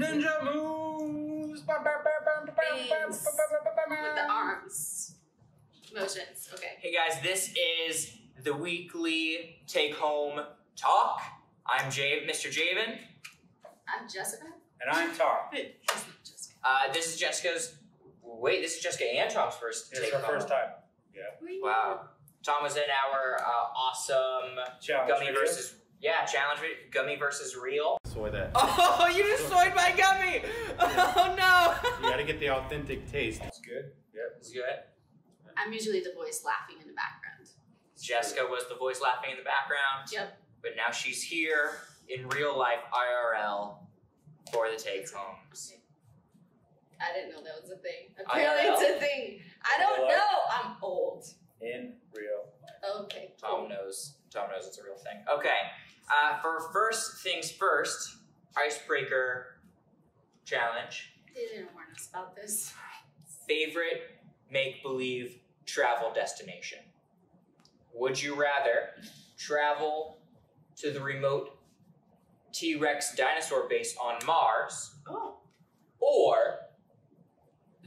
Ninja moves. With the arms. Motions. Okay. Hey guys, this is the weekly take-home talk. I'm Mr. Javen. I'm Jessica. And I'm Tom. This is Jessica's. Wait, this is Jessica and Tom's first It's take-home. our first time. Yeah. Wow. Tom was in our awesome Challenge gummy video. versus challenge gummy versus real. Soy that. Oh, you just soyed my gummy! Oh no! You gotta get the authentic taste. It's good. Yep. It's good. I'm usually the voice laughing in the background. Jessica was the voice laughing in the background. Yep. But now she's here in real life IRL for the take-homes. I didn't know that was a thing. Apparently it's a thing. I don't Real life? know. I'm old. In real life. Okay. Tom knows it's a real thing. Okay. For first things first, icebreaker challenge. They didn't warn us about this. Favorite make-believe travel destination. Would you rather travel to the remote T-Rex dinosaur base on Mars, Oh. or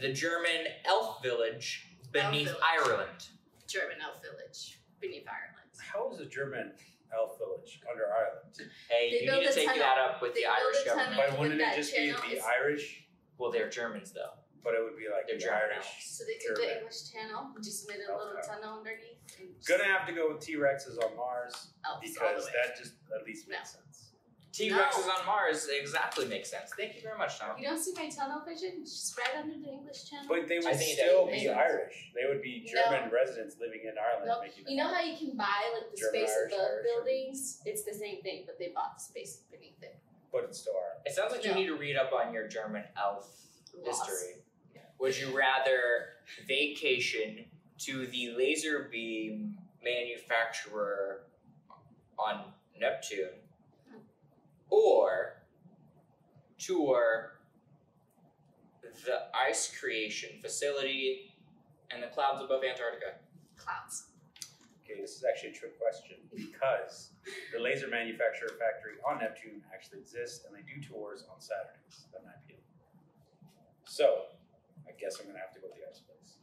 the German elf village beneath Village. Ireland? German elf village beneath Ireland. How is a German elf village under Ireland? Hey, They you build need to a take tunnel. that up with They the build Irish a tunnel. government. Why with wouldn't it that just be channel the is- Irish? Well, they're Germans though. But it would be like They're the German Irish. elves. So they did the German. English channel. Just made a little Okay. tunnel underneath. And just Gonna have to go with T-Rexes on Mars elves all the because way. that just at least makes sense. T-Rexes on Mars exactly makes sense. Thank you very much, Tom. You don't see my tunnel vision? It's just right under the English channel. But they I would think it still does. be Irish. They would be No. German residents living in Ireland. No, making you know how you can buy like the German, space Irish, above Irish, buildings? It's the same thing, but they bought the space beneath it. But it's still Ireland. It sounds like you No. need to read up on your German elf Lost. history. Would you rather vacation to the laser beam manufacturer on Neptune, or tour the ice creation facility and the clouds above Antarctica? Clouds. Okay, this is actually a trick question because the laser manufacturer factory on Neptune actually exists and they do tours on Saturdays at 9 p.m. So, I guess I'm gonna have to go with the ice place.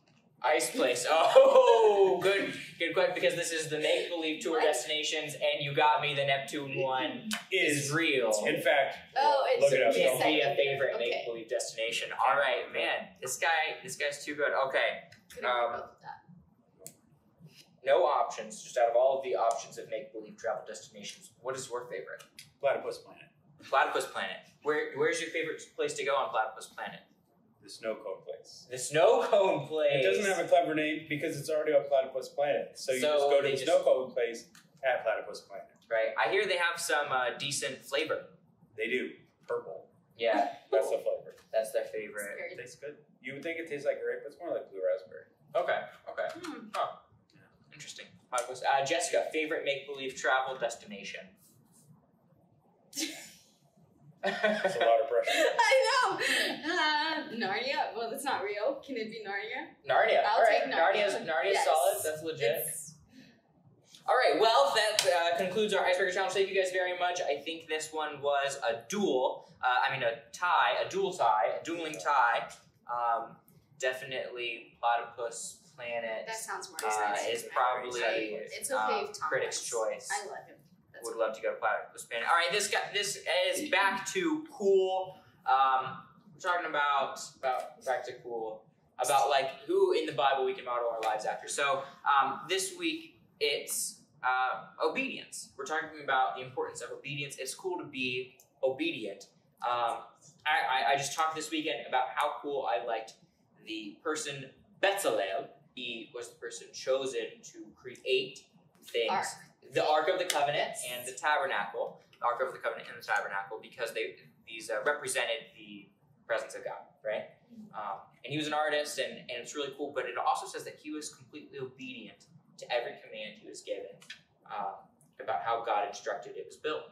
Ice place. Oh, good question. Because this is the make-believe tour What? destinations, and you got me the Neptune one is real. In fact, Oh, it's Look it up. Can be a second. favorite Okay. make-believe destination. All right, man. This guy's too good. Okay, Couldn't remember about that. no options. Just out of all of the options of make-believe travel destinations, what is your favorite? Platypus Planet, Platypus Planet. Where's your favorite place to go on Platypus Planet? the snow cone place. The snow cone place. It doesn't have a clever name because it's already on Platypus Planet. So you So just go to they the just- snow cone place at Platypus Planet. Right. I hear they have some decent flavor. They do. Purple. Yeah, That's the flavor. that's their It's favorite. very It tastes good. You would think it tastes like grape, but it's more like blue raspberry. Okay. Hmm. Interesting. Platypus. Jessica, favorite make-believe travel destination? That's a lot of pressure. I know. Narnia. Well, that's not real. Can it be Narnia? Narnia. I'll All right. take Narnia. Narnia's Yes. solid. That's legit. It's- All right. Well, that concludes our icebreaker challenge. Thank you guys very much. I think this one was a duel. A dual tie, a dueling tie. Definitely Platypus Planet That sounds more exciting. is probably It's okay if Tom Critics' wins. Choice. I love him. That's Would love to go to Platypus Planet. All right, this is back to cool. We're talking about back to cool, about like who in the Bible we can model our lives after. So this week it's obedience. We're talking about the importance of obedience. It's cool to be obedient. I just talked this weekend about how cool I liked the person Bezalel. He was the person chosen to create things. Ark. The Ark of the Covenant and the Tabernacle. The Ark of the Covenant and the Tabernacle, because these represented the presence of God, right? And he was an artist, and it's really cool, but it also says that he was completely obedient to every command he was given about how God instructed it was built.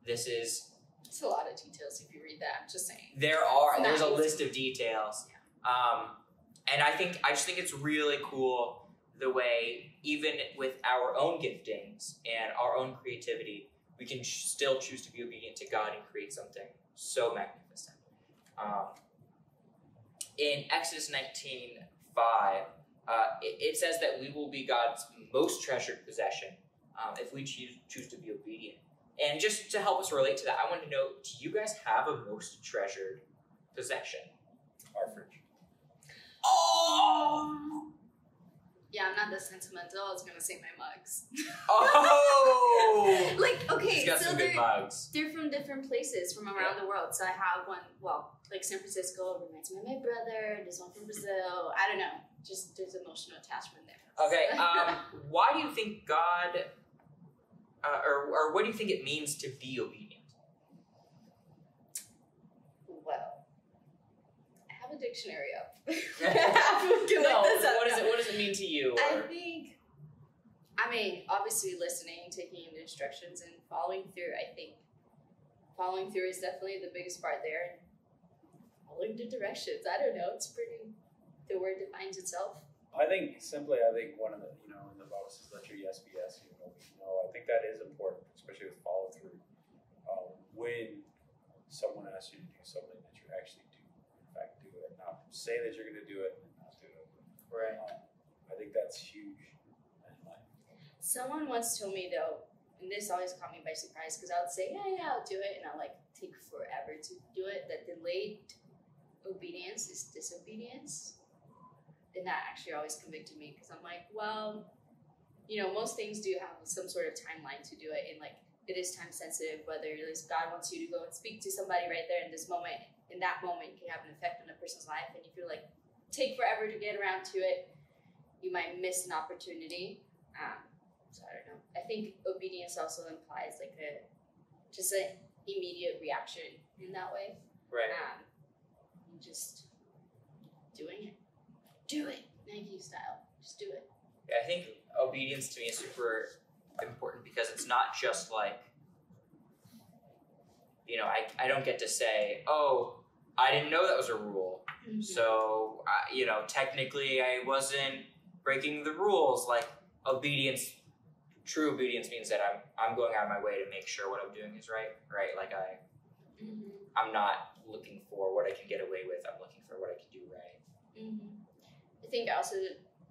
It's a lot of details if you read that. I'm just saying. There's a Nice. list of details. And I just think it's really cool the way, even with our own giftings and our own creativity, we can still choose to be obedient to God and create something so magnificent. In Exodus 19:5, it says that we will be God's most treasured possession if we choose to be obedient. And just to help us relate to that, I want to know, do you guys have a most treasured possession? Our fridge. Oh! Yeah, I'm not that sentimental. I was gonna say my mugs. Oh! Like, okay, He's got so some good mugs. they're from different places from around the world. So I have one, well, like San Francisco reminds me of my brother. This one from Brazil. I don't know. Just there's emotional attachment there. Okay, why do you think God, or what do you think it means to be obedient? Well, I have a dictionary up. What does it mean to you? I mean, obviously listening, taking in the instructions, and following through. I think following through is definitely the biggest part there. Following the directions. I don't know. It's pretty. The word defines itself. I think one of the, in the Bible says, let your yes be yes, I think that is important, especially with follow through. When someone asks you to do something that you actually do, in fact, do it. Not say that you're going to do it and not do it. Right. I think that's huge in life. Someone once told me though, and this always caught me by surprise, because I would say, yeah, I'll do it, and I'll take forever to do it. That delayed obedience is disobedience. And that actually always convicted me, because I'm like, well, most things do have some sort of timeline to do it, and it is time sensitive. Whether God wants you to go and speak to somebody right there in this moment, in that moment can have an effect on a person's life, and if you're take forever to get around to it, you might miss an opportunity. So I don't know. I think obedience also implies just an immediate reaction in that way. Right. Just doing it. Do it, Nike style. Just do it. Yeah, I think obedience to me is super important, because it's not just I don't get to say, oh, I didn't know that was a rule. Mm-hmm. So, technically I wasn't breaking the rules. Obedience, true obedience means that I'm going out of my way to make sure what I'm doing is right? I'm not looking for what I can get away with. I'm looking for what I can do right. Mm-hmm. I think also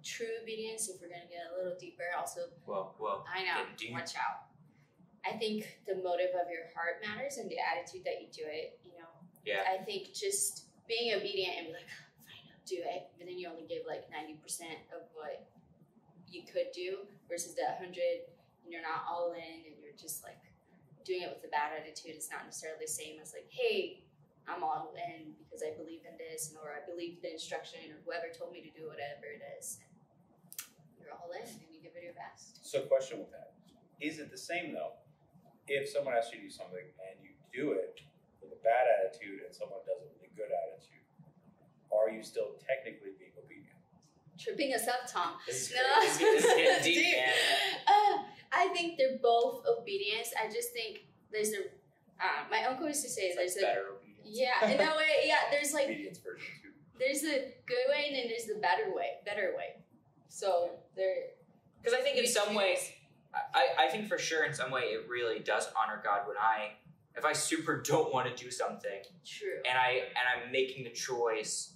true obedience, if we're going to get a little deeper, also. Well, I know, watch out. I think the motive of your heart matters, and the attitude that you do it, Yeah. I think just being obedient and be fine, I'll do it, but then you only give 90% of what you could do versus the 100, and you're not all in, and you're just doing it with a bad attitude. It's not necessarily the same as hey, I'm all in because I believe in this, or I believe the instruction, or whoever told me to do whatever it is. You're all in and you give it your best. So question with that, is it the same though, if someone asks you to do something and you do it with a bad attitude and someone does it with a good attitude, are you still technically being obedient? Tripping us up, Tom. This is getting deep, man. I think they're both obedience. I just think there's my uncle used to say there's better obedience. Yeah, in a way, yeah. There's Obedience version 2. there's a good way and then there's the better way. So there. Because I think in some ways, I think for sure in some way it really does honor God if I super don't want to do something. True. And I'm making the choice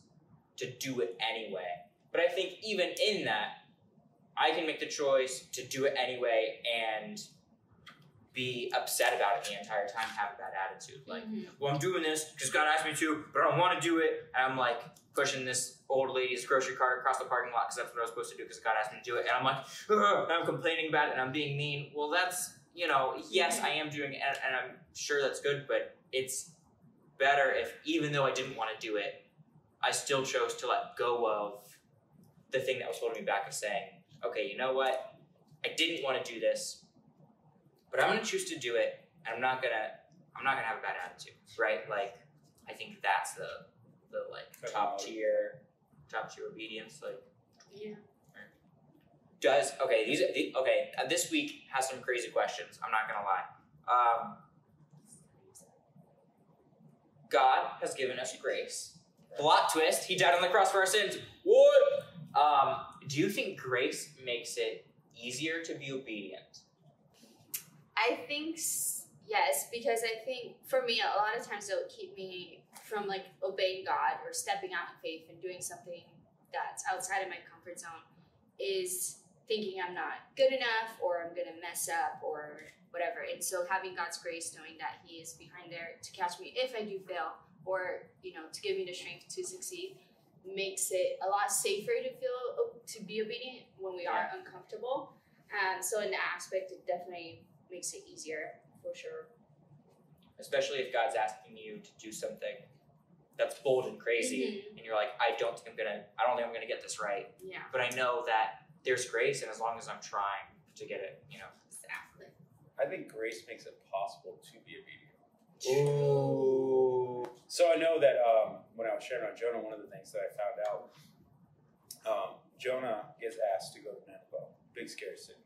to do it anyway. But I think even in that, I can make the choice to do it anyway and be upset about it the entire time, have a bad attitude. Well, I'm doing this because God asked me to, but I don't want to do it. And I'm pushing this old lady's grocery cart across the parking lot because that's what I was supposed to do because God asked me to do it. And I'm and I'm complaining about it and I'm being mean. Well, that's, yes, I am doing it and I'm sure that's good, but it's better if, even though I didn't want to do it, I still chose to let go of the thing that was holding me back, of saying, okay, you know what? I didn't want to do this, but I'm going to choose to do it, and I'm not gonna have a bad attitude, right? I think that's the top tier obedience. Yeah. This week has some crazy questions. I'm not gonna lie. God has given us grace. Plot twist: He died on the cross for our sins. What? Do you think grace makes it easier to be obedient? I think, Yes, because I think for me, a lot of times it would keep me from like obeying God or stepping out in faith and doing something that's outside of my comfort zone is thinking I'm not good enough or I'm gonna mess up or whatever. And so having God's grace, knowing that He is behind there to catch me if I do fail or, you know, to give me the strength to succeed, makes it a lot safer to be obedient when we are uncomfortable. So in that aspect, it definitely makes it easier for sure. Especially if God's asking you to do something that's bold and crazy, and you're like, I don't think I'm gonna get this right. Yeah. But I know that there's grace, and as long as I'm trying to get it, you know. Exactly. I think grace makes it possible to be obedient. Ooh. So I know that when I was sharing on Jonah, one of the things that I found out, Jonah gets asked to go to Nineveh, big scary city.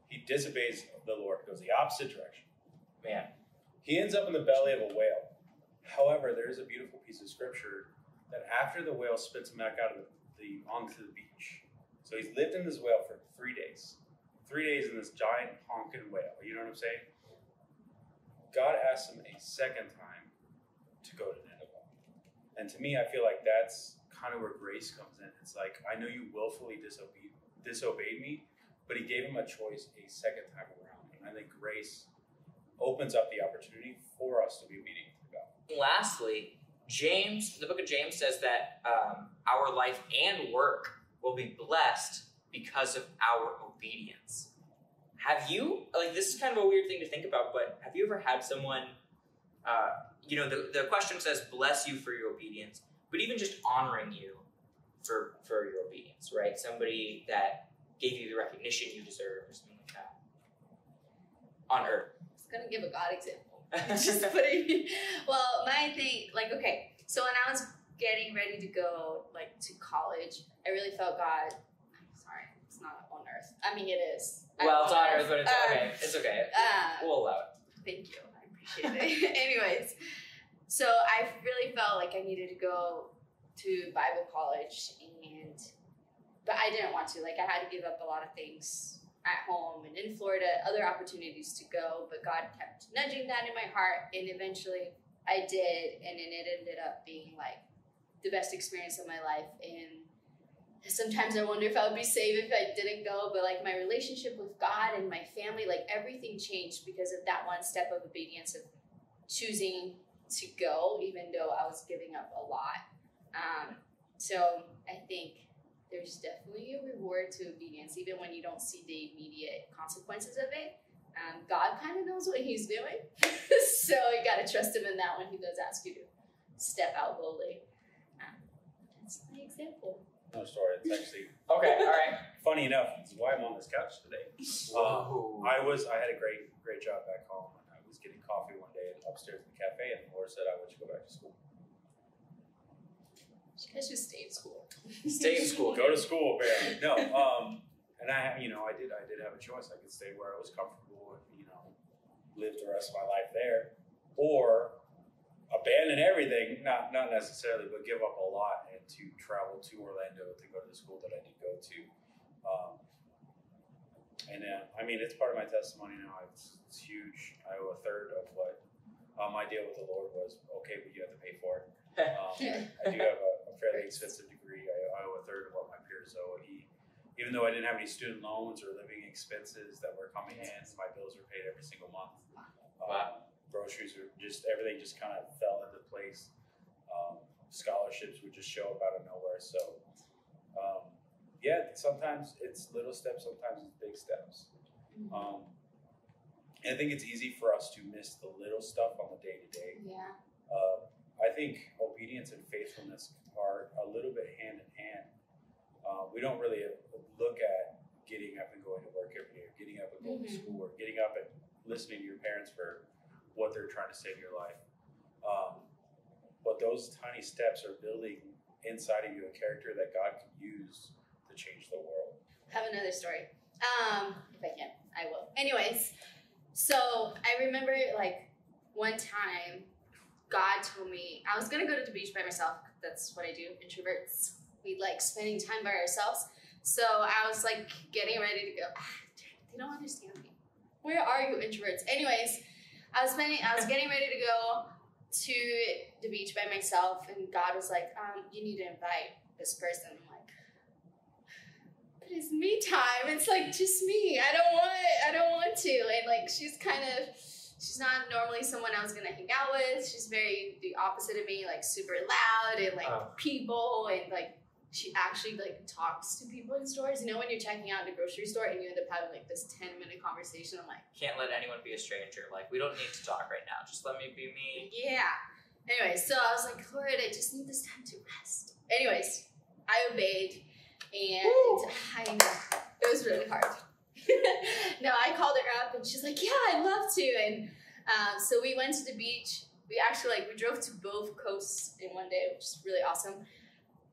He disobeys the Lord, goes the opposite direction. Man. He ends up in the belly of a whale. However, there is a beautiful piece of scripture that after the whale spits him back out of onto the beach. So he's lived in this whale for 3 days. 3 days in this giant honking whale. You know what I'm saying? God asked him a second time to go to Nineveh. And to me, I feel like that's kind of where grace comes in. It's like, I know you willfully disobeyed me, but He gave him a choice a second time around. And I think grace opens up the opportunity for us to be obedient to God. Lastly, the book of James says that our life and work will be blessed because of our obedience. Have you, like, this is kind of a weird thing to think about, but have you ever had someone, the question says, bless you for your obedience, but even just honoring you for your obedience, right? Somebody that gave you the recognition you deserve or something like that on earth. I was gonna give a God example. Just putting, well, my thing, like, okay, so when I was getting ready to go, like, to college, I really felt God, I'm sorry, it's not on earth. I mean, it is. Well, it's on earth, but it's okay. It's okay. We'll allow it. Thank you. I appreciate it. Anyways, so I really felt like I needed to go to Bible college, but I didn't want to. Like, I had to give up a lot of things at home and in Florida, other opportunities to go, but God kept nudging that in my heart, and eventually I did, and then it ended up being like the best experience of my life. And sometimes I wonder if I would be saved if I didn't go, but like my relationship with God and my family, like everything changed because of that one step of obedience of choosing to go, even though I was giving up a lot. So I think there's definitely a reward to obedience, even when you don't see the immediate consequences of it. God kind of knows what He's doing. So you got to trust Him in that when He does ask you to step out boldly. That's my example. No story. It's actually Okay, all right. funny enough. It's why I'm on this couch today. Whoa. I had a great job back home, and I was getting coffee one day upstairs in the cafe, and the Lord said, "I want you to go back to school." You guys just stay in school. Stay in school. Go to school, apparently. No, and I did have a choice. I could stay where I was comfortable and, live the rest of my life there, or abandon everything, not necessarily, but give up a lot and to travel to Orlando to go to the school that I did go to. It's part of my testimony now. It's huge. I owe a third of what my deal with the Lord was. Okay, but you have to pay for it. I do have a fairly expensive degree. I owe a third of what my peers owe. Even though I didn't have any student loans or living expenses that were coming in, my bills were paid every single month. Groceries were everything just kind of fell into place. Scholarships would just show up out of nowhere. So, sometimes it's little steps, sometimes it's big steps. And I think it's easy for us to miss the little stuff on the day-to-day. Yeah. I think obedience and faithfulness are a little bit hand in hand. We don't really look at getting up and going to work every day, or getting up and going to school, or getting up and listening to your parents for what they're trying to say in your life. But those tiny steps are building inside of you a character that God can use to change the world. I have another story. If I can, I will. Anyways, so I remember like one time God told me I was gonna go to the beach by myself. That's what I do. Introverts, we like spending time by ourselves. So I was like getting ready to go. They don't understand me. Where are you, introverts? Anyways, I was getting ready to go to the beach by myself, and God was like, you need to invite this person. I'm like, but it's me time. It's like just me. I don't want to. And like she's not normally someone I was gonna hang out with. She's very the opposite of me, like super loud and like people, and like she actually like talks to people in stores. You know, when you're checking out in a grocery store and you end up having like this 10-minute conversation, I'm like, can't let anyone be a stranger. Like, we don't need to talk right now. Just let me be me. yeah. Anyway, so I was like, Lord, I just need this time to rest. Anyways, I obeyed, and I know it was really hard. No, I called her up, and she's like, yeah, I'd love to. And so we went to the beach. We actually we drove to both coasts in one day, which is really awesome.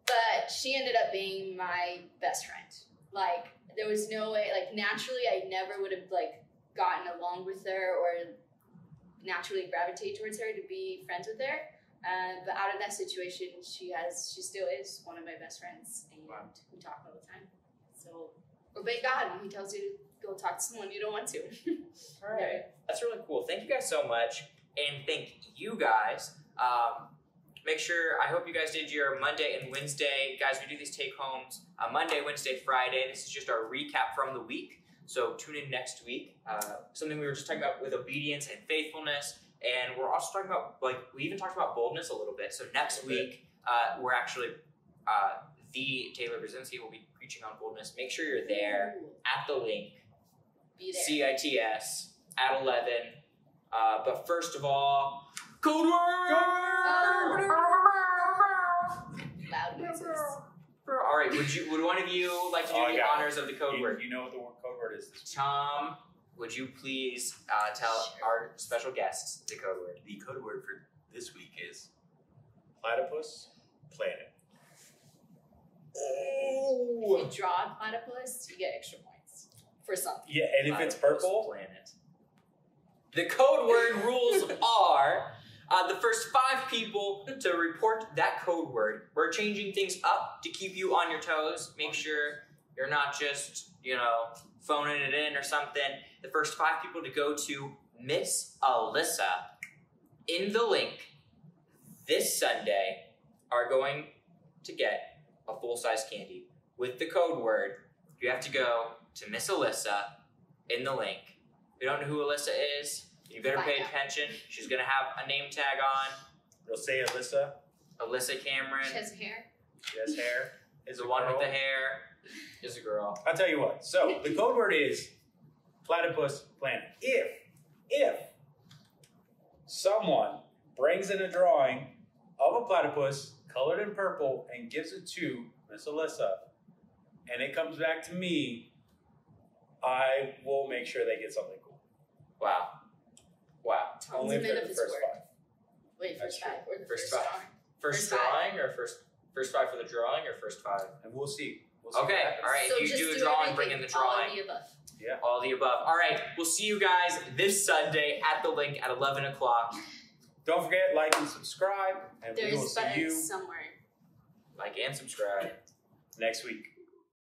But she ended up being my best friend. Like, there was no way, like, naturally, I never would have, like, gotten along with her or naturally gravitate towards her to be friends with her. But out of that situation, she still is one of my best friends, and we talk all the time. So, obey God when He tells you to go talk to someone you don't want to. All right. That's really cool. Thank you guys so much. And thank you guys. Make sure, I hope you guys did your Monday and Wednesday. Guys, we do these take-homes Monday, Wednesday, Friday. This is just our recap from the week. So tune in next week. Something we were just talking about with obedience and faithfulness. And we're also talking about, we even talked about boldness a little bit. So next week, we're actually, the Taylor Brzezinski will be preaching on boldness. Make sure you're there at the link. Be there. CITS at 11. But first of all, code word! Loud noises. All right, would one of you like to do the honors of the code word? You know what the code word is. Tom, would you please tell our special guests the code word? The code word for this week is Platypus planet. If you draw a platypus, you get extra points for something. Yeah, and if it's Platypus purple, planet. The code word rules are the first 5 people to report that code word. We're changing things up to keep you on your toes. Make sure you're not just, phoning it in or something. The first 5 people to go to Miss Alyssa in the link this Sunday are going to get a full-size candy. With the code word, you have to go to Miss Alyssa in the link. If you don't know who Alyssa is, you better pay attention. She's going to have a name tag on. they'll say Alyssa. Alyssa Cameron She has hair. She has hair. is the one with the hair. Is a girl. I'll tell you what. So the code word is platypus planet. If someone brings in a drawing of a platypus colored in purple and gives it to Miss Alyssa, and it comes back to me, I will make sure they get something cool. Wow. Only if Tons they're of the first work. 5. Wait, That's first 5 or the First first 5. drawing? First First 5. drawing or first 5 for the drawing or first 5? And we'll see. We'll see Okay, what happens. all right. So If you just do a do drawing, bring everything, in the all drawing. of the above. Yeah. All the above. All right, we'll see you guys this Sunday at the link at 11 o'clock. Don't forget, like and subscribe, and we will There's see you buttons somewhere. Like and subscribe. next week.